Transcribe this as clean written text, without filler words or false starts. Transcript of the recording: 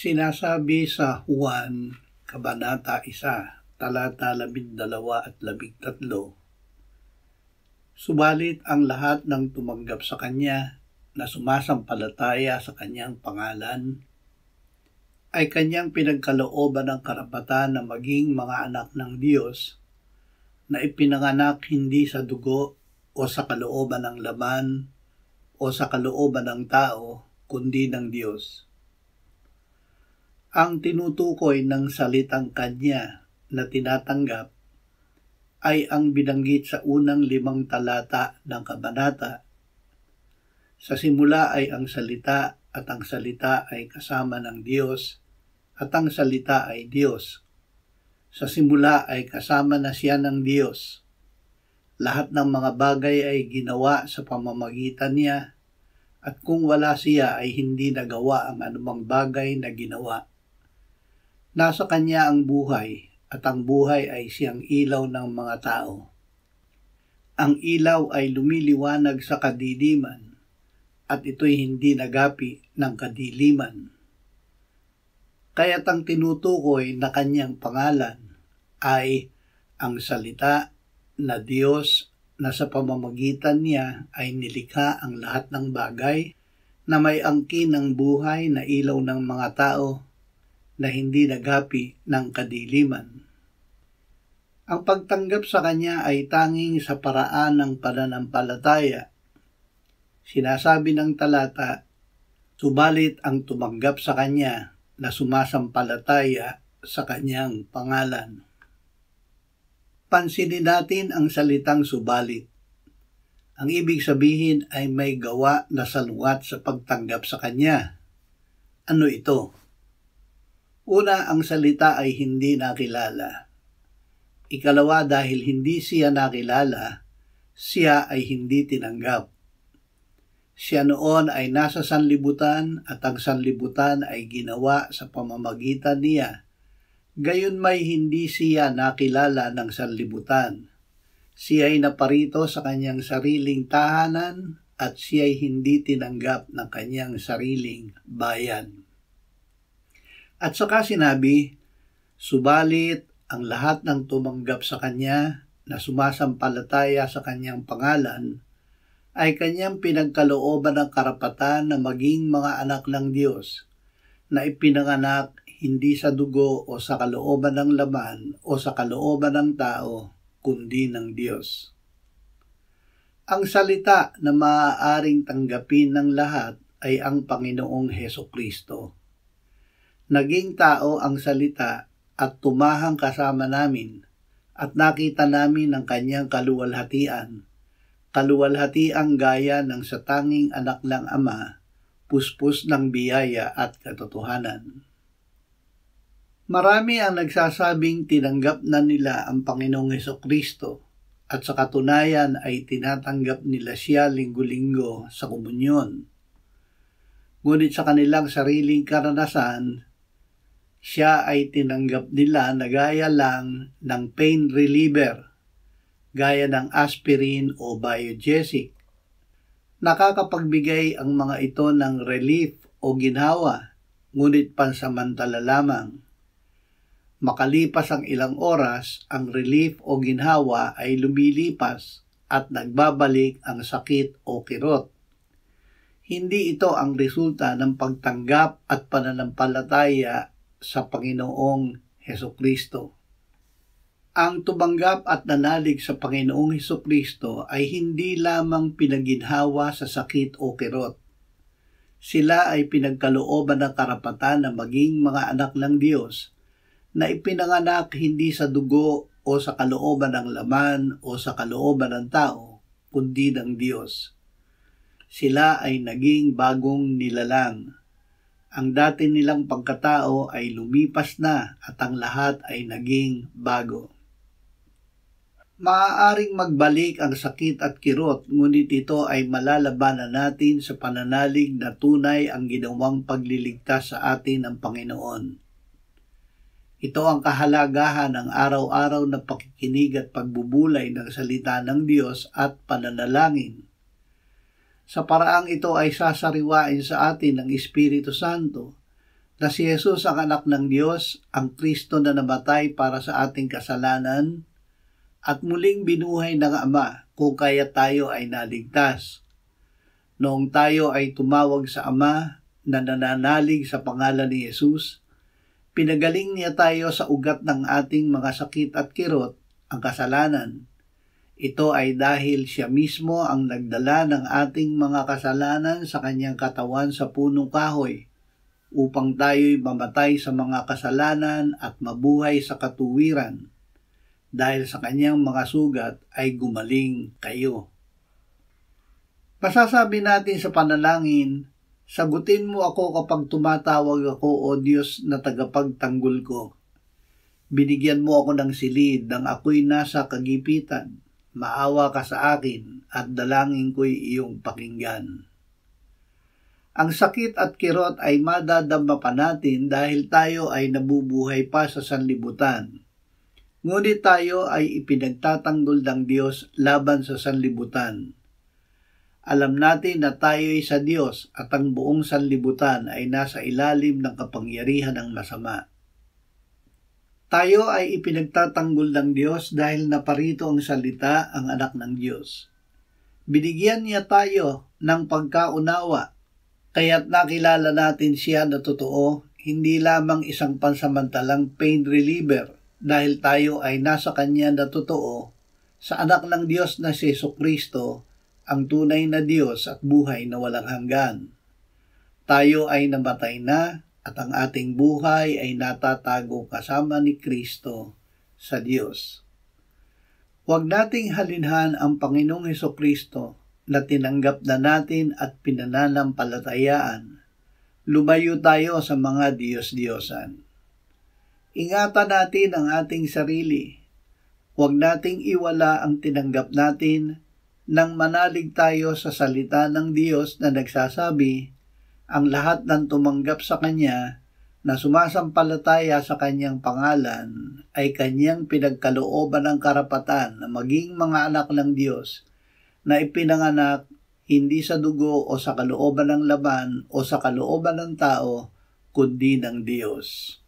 Sinasabi sa Juan, Kabanata 1, talata 12 at 13, subalit ang lahat ng tumanggap sa Kanya na sumasampalataya sa Kanyang pangalan ay Kanyang pinagkalooban ng karapatan na maging mga anak ng Diyos na ipinanganak hindi sa dugo o sa kalooban ng laman o sa kalooban ng tao, kundi ng Diyos. Ang tinutukoy ng salitang Kanya na tinatanggap ay ang binanggit sa unang 5 talata ng kabanata. Sa simula ay ang salita at ang salita ay kasama ng Diyos at ang salita ay Diyos. Sa simula ay kasama na siya ng Diyos. Lahat ng mga bagay ay ginawa sa pamamagitan niya at kung wala siya ay hindi nagawa ang anumang bagay na ginawa. Nasa Kanya ang buhay at ang buhay ay siyang ilaw ng mga tao. Ang ilaw ay lumiliwanag sa kadiliman at ito'y hindi nagapi ng kadiliman. Kaya't ang tinutukoy na Kanyang pangalan ay ang salita na Diyos na sa pamamagitan niya ay nilikha ang lahat ng bagay na may angkin ng buhay na ilaw ng mga tao na hindi nagapi ng kadiliman. Ang pagtanggap sa Kanya ay tanging sa paraan ng pananampalataya. Sinasabi ng talata, subalit ang tumanggap sa Kanya na sumasampalataya sa Kanyang pangalan. Pansinin natin ang salitang subalit. Ang ibig sabihin ay may gawa na salungat sa pagtanggap sa Kanya. Ano ito? Una, ang salita ay hindi nakilala. Ikalawa, dahil hindi siya nakilala, siya ay hindi tinanggap. Siya noon ay nasa sanlibutan at ang sanlibutan ay ginawa sa pamamagitan niya. Gayon may hindi siya nakilala ng sanlibutan. Siya ay naparito sa kanyang sariling tahanan at siya ay hindi tinanggap ng kanyang sariling bayan. At saka sinabi, subalit ang lahat ng tumanggap sa Kanya na sumasampalataya sa Kanyang pangalan ay Kanyang pinagkalooban ng karapatan na maging mga anak ng Diyos na ipinanganak hindi sa dugo o sa kalooban ng laman o sa kalooban ng tao, kundi ng Diyos. Ang salita na maaaring tanggapin ng lahat ay ang Panginoong Hesukristo. Naging tao ang salita at tumahang kasama namin at nakita namin ang Kanyang kaluwalhatian. Kaluwalhatiang gaya ng sa tanging anak ng Ama, puspos ng biyaya at katotohanan. Marami ang nagsasabing tinanggap na nila ang Panginoong Hesukristo at sa katunayan ay tinatanggap nila siya linggo-linggo sa komunyon. Ngunit sa kanilang sariling karanasan, siya ay tinanggap nila na gaya lang ng pain reliever, gaya ng aspirin o biogesic. Nakakapagbigay ang mga ito ng relief o ginhawa, ngunit pansamantala lamang. Makalipas ang ilang oras, ang relief o ginhawa ay lumilipas at nagbabalik ang sakit o kirot. Hindi ito ang resulta ng pagtanggap at pananampalataya sa Panginoong Hesukristo. Ang tumanggap at nanalig sa Panginoong Hesukristo ay hindi lamang pinaginhawa sa sakit o kirot. Sila ay pinagkalooban ng karapatan na maging mga anak ng Diyos na ipinanganak hindi sa dugo o sa kalooban ng laman o sa kalooban ng tao, kundi ng Diyos. Sila ay naging bagong nilalang. Ang dati nilang pagkatao ay lumipas na at ang lahat ay naging bago. Maaaring magbalik ang sakit at kirot, ngunit ito ay malalabanan natin sa pananalig na tunay ang ginawang pagliligtas sa atin ng Panginoon. Ito ang kahalagahan ng araw-araw na pakikinig at pagbubulay ng salita ng Diyos at pananalangin. Sa paraang ito ay sasariwain sa atin ng Espiritu Santo na si Jesus ang anak ng Diyos, ang Kristo na namatay para sa ating kasalanan, at muling binuhay ng Ama kung kaya tayo ay naligtas. Noong tayo ay tumawag sa Ama na nananalig sa pangalan ni Jesus, pinagaling niya tayo sa ugat ng ating mga sakit at kirot, ang kasalanan. Ito ay dahil siya mismo ang nagdala ng ating mga kasalanan sa kanyang katawan sa punong kahoy, upang tayo'y mamatay sa mga kasalanan at mabuhay sa katuwiran. Dahil sa kanyang mga sugat ay gumaling kayo. Masasabi natin sa panalangin, sagutin mo ako kapag tumatawag ako, O Diyos na tagapagtanggol ko. Binigyan mo ako ng silid nang ako'y nasa kagipitan. Maawa ka sa akin at dalangin ko'y iyong pakinggan. Ang sakit at kirot ay madadama pa natin dahil tayo ay nabubuhay pa sa sanlibutan. Ngunit tayo ay ipinagtatanggol ng Diyos laban sa sanlibutan. Alam natin na tayo ay sa Diyos at ang buong sanlibutan ay nasa ilalim ng kapangyarihan ng masama. Tayo ay ipinagtatanggol ng Diyos dahil naparito ang salita, ang anak ng Diyos. Binigyan niya tayo ng pagkaunawa, kaya't nakilala natin siya na totoo, hindi lamang isang pansamantalang pain reliever, dahil tayo ay nasa kanya na totoo, sa anak ng Diyos na si Jesucristo, ang tunay na Diyos at buhay na walang hanggan. Tayo ay namatay na at ang ating buhay ay natatago kasama ni Kristo sa Diyos. Huwag nating halinhan ang Panginoong Jesucristo na tinanggap na natin at pinananampalatayaan. Lumayo tayo sa mga Diyos-Diyosan. Ingatan natin ang ating sarili. Huwag nating iwala ang tinanggap natin nang manalig tayo sa salita ng Diyos na nagsasabi, ang lahat ng tumanggap sa Kanya na sumasampalataya sa Kanyang pangalan ay Kanyang pinagkalooban ng karapatan na maging mga anak ng Diyos na ipinanganak hindi sa dugo o sa kalooban ng laman o sa kalooban ng tao, kundi ng Diyos.